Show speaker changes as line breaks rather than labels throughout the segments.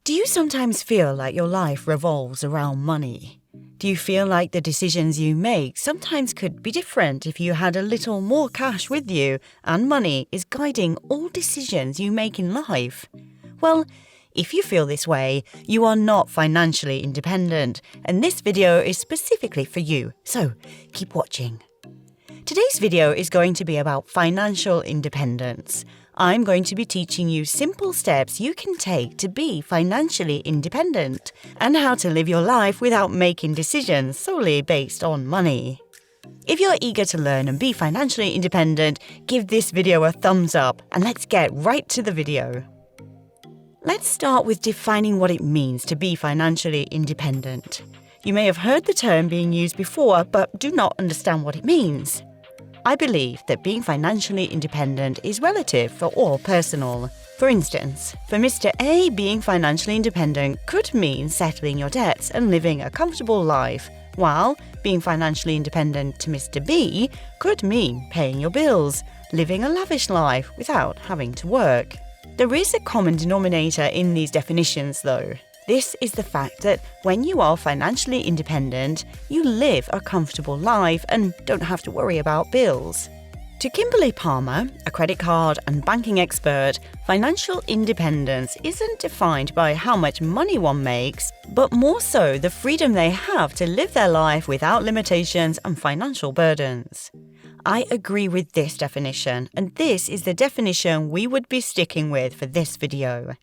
Do you sometimes feel like your life revolves around money? Do you feel like the decisions you make sometimes could be different if you had a little more cash with you and money is guiding all decisions you make in life? Well, if you feel this way, you are not financially independent, and this video is specifically for you, so keep watching. Today's video is going to be about financial independence. I'm going to be teaching you simple steps you can take to be financially independent and how to live your life without making decisions solely based on money. If you're eager to learn and be financially independent, give this video a thumbs up and let's get right to the video. Let's start with defining what it means to be financially independent. You may have heard the term being used before, but do not understand what it means. I believe that being financially independent is relative or personal. For instance, for Mr. A, being financially independent could mean settling your debts and living a comfortable life, while being financially independent to Mr. B could mean paying your bills, living a lavish life without having to work. There is a common denominator in these definitions, though. This is the fact that when you are financially independent, you live a comfortable life and don't have to worry about bills. To Kimberly Palmer, a credit card and banking expert, financial independence isn't defined by how much money one makes, but more so the freedom they have to live their life without limitations and financial burdens. I agree with this definition, and this is the definition we would be sticking with for this video.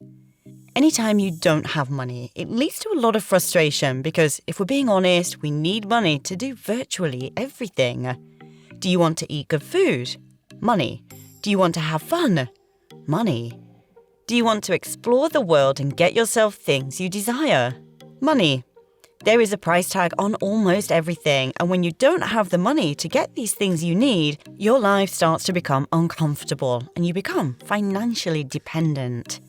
Anytime you don't have money, it leads to a lot of frustration because, if we're being honest, we need money to do virtually everything. Do you want to eat good food? Money. Do you want to have fun? Money. Do you want to explore the world and get yourself things you desire? Money. There is a price tag on almost everything, and when you don't have the money to get these things you need, your life starts to become uncomfortable and you become financially dependent.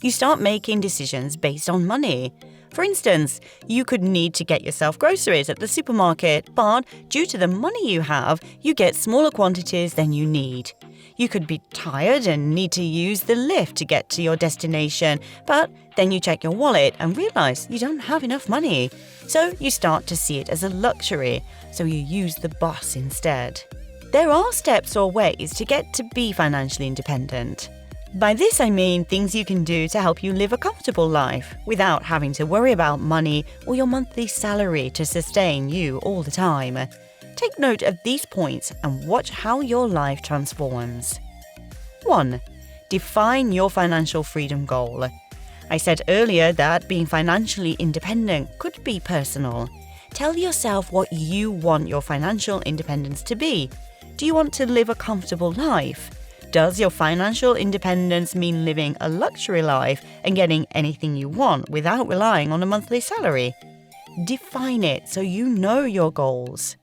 You start making decisions based on money. For instance, you could need to get yourself groceries at the supermarket, but due to the money you have, you get smaller quantities than you need. You could be tired and need to use the lift to get to your destination, but then you check your wallet and realize you don't have enough money. So you start to see it as a luxury, so you use the bus instead. There are steps or ways to get to be financially independent. By this I mean things you can do to help you live a comfortable life without having to worry about money or your monthly salary to sustain you all the time. Take note of these points and watch how your life transforms. 1. Define your financial freedom goal. I said earlier that being financially independent could be personal. Tell yourself what you want your financial independence to be. Do you want to live a comfortable life? Does your financial independence mean living a luxury life and getting anything you want without relying on a monthly salary? Define it so you know your goals.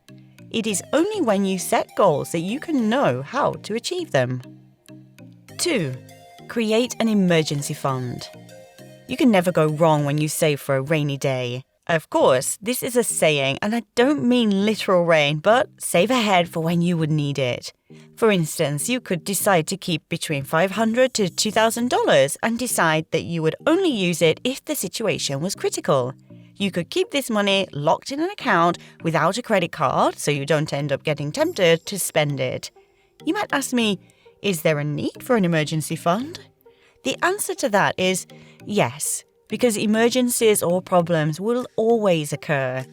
It is only when you set goals that you can know how to achieve them. 2. Create an emergency fund. You can never go wrong when you save for a rainy day. Of course, this is a saying, and I don't mean literal rain, but save ahead for when you would need it. For instance, you could decide to keep between $500 to $2,000 and decide that you would only use it if the situation was critical. You could keep this money locked in an account without a credit card so you don't end up getting tempted to spend it. You might ask me, is there a need for an emergency fund? The answer to that is yes, because emergencies or problems will always occur.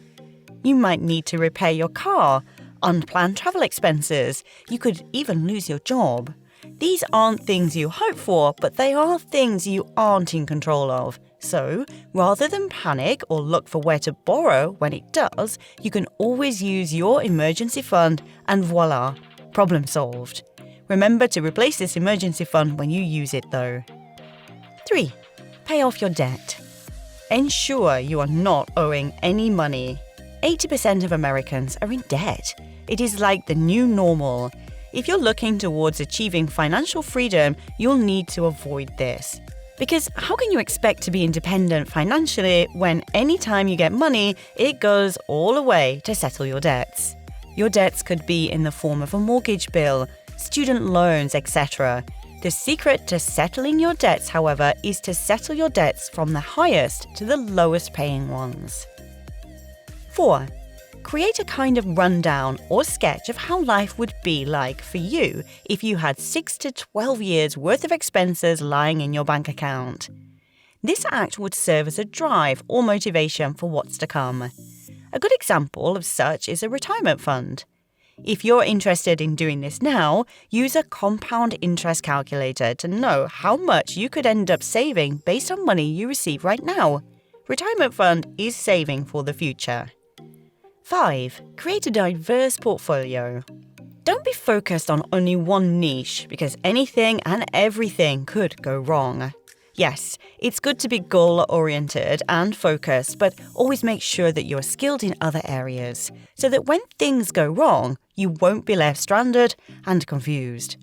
You might need to repair your car, unplanned travel expenses. You could even lose your job. These aren't things you hope for, but they are things you aren't in control of. So, rather than panic or look for where to borrow when it does, you can always use your emergency fund and voila, problem solved. Remember to replace this emergency fund when you use it though. 3. Pay off your debt. Ensure you are not owing any money. 80% of Americans are in debt. It is like the new normal. If you're looking towards achieving financial freedom, you'll need to avoid this. Because how can you expect to be independent financially when anytime you get money, it goes all away to settle your debts? Your debts could be in the form of a mortgage bill, student loans, etc. The secret to settling your debts, however, is to settle your debts from the highest to the lowest paying ones. 4. Create a kind of rundown or sketch of how life would be like for you if you had 6 to 12 years worth of expenses lying in your bank account. This act would serve as a drive or motivation for what's to come. A good example of such is a retirement fund. If you're interested in doing this now, use a compound interest calculator to know how much you could end up saving based on money you receive right now. Retirement fund is saving for the future. 5. Create a diverse portfolio. Don't be focused on only one niche because anything and everything could go wrong. Yes, it's good to be goal-oriented and focused, but always make sure that you're skilled in other areas so that when things go wrong, you won't be left stranded and confused.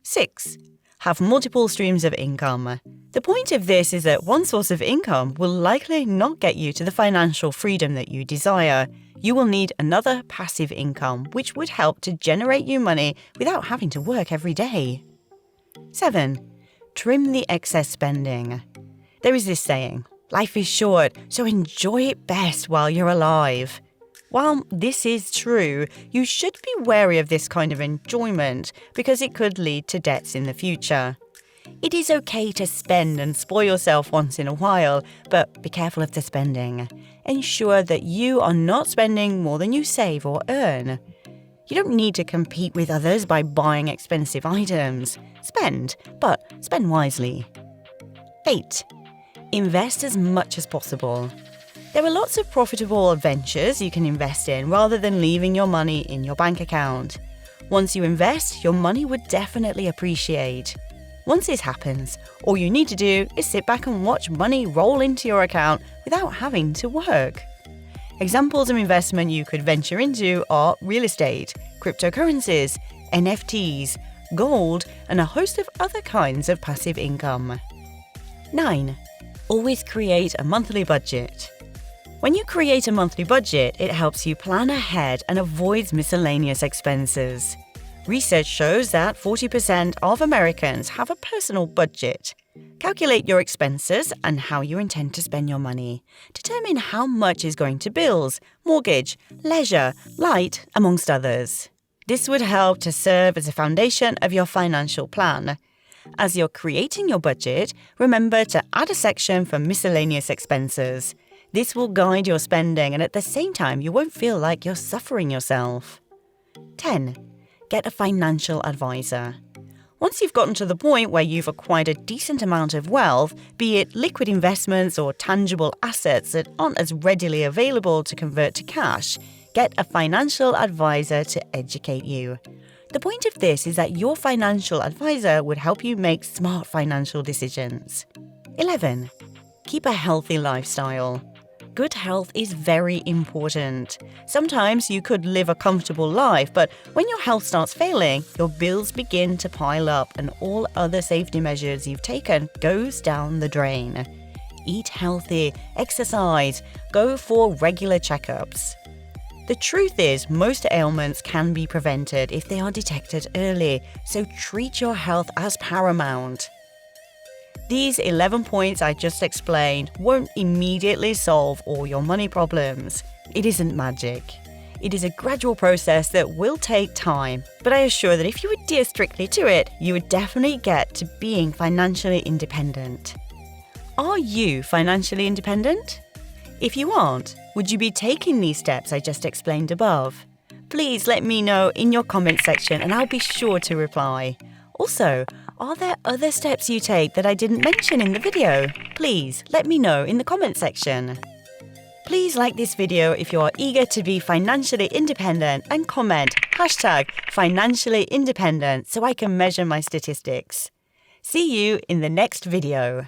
6. Have multiple streams of income. The point of this is that one source of income will likely not get you to the financial freedom that you desire. You will need another passive income, which would help to generate you money without having to work every day. 7. Trim the excess spending. There is this saying, life is short, so enjoy it best while you're alive. While this is true, you should be wary of this kind of enjoyment because it could lead to debts in the future. It is okay to spend and spoil yourself once in a while, but be careful of the spending. Ensure that you are not spending more than you save or earn. You don't need to compete with others by buying expensive items. Spend, but spend wisely. 8. Invest as much as possible. There are lots of profitable ventures you can invest in rather than leaving your money in your bank account. Once you invest, your money would definitely appreciate. Once this happens, all you need to do is sit back and watch money roll into your account without having to work. Examples of investment you could venture into are real estate, cryptocurrencies, NFTs, gold, and a host of other kinds of passive income. 9. Always create a monthly budget. When you create a monthly budget, it helps you plan ahead and avoids miscellaneous expenses. Research shows that 40% of Americans have a personal budget. Calculate your expenses and how you intend to spend your money. Determine how much is going to bills, mortgage, leisure, light, amongst others. This would help to serve as a foundation of your financial plan. As you're creating your budget, remember to add a section for miscellaneous expenses. This will guide your spending and at the same time you won't feel like you're suffering yourself. 10. Get a financial advisor. Once you've gotten to the point where you've acquired a decent amount of wealth, be it liquid investments or tangible assets that aren't as readily available to convert to cash, get a financial advisor to educate you. The point of this is that your financial advisor would help you make smart financial decisions. 11. Keep a healthy lifestyle. Good health is very important. Sometimes you could live a comfortable life, but when your health starts failing, your bills begin to pile up and all other safety measures you've taken goes down the drain. Eat healthy, exercise, go for regular checkups. The truth is, most ailments can be prevented if they are detected early, so treat your health as paramount. These 11 points I just explained won't immediately solve all your money problems. It isn't magic. It is a gradual process that will take time, but I assure that if you adhere strictly to it, you would definitely get to being financially independent. Are you financially independent? If you aren't, would you be taking these steps I just explained above? Please let me know in your comment section and I'll be sure to reply. Also, are there other steps you take that I didn't mention in the video? Please let me know in the comment section. Please like this video if you are eager to be financially independent and comment #financially independent so I can measure my statistics. See you in the next video.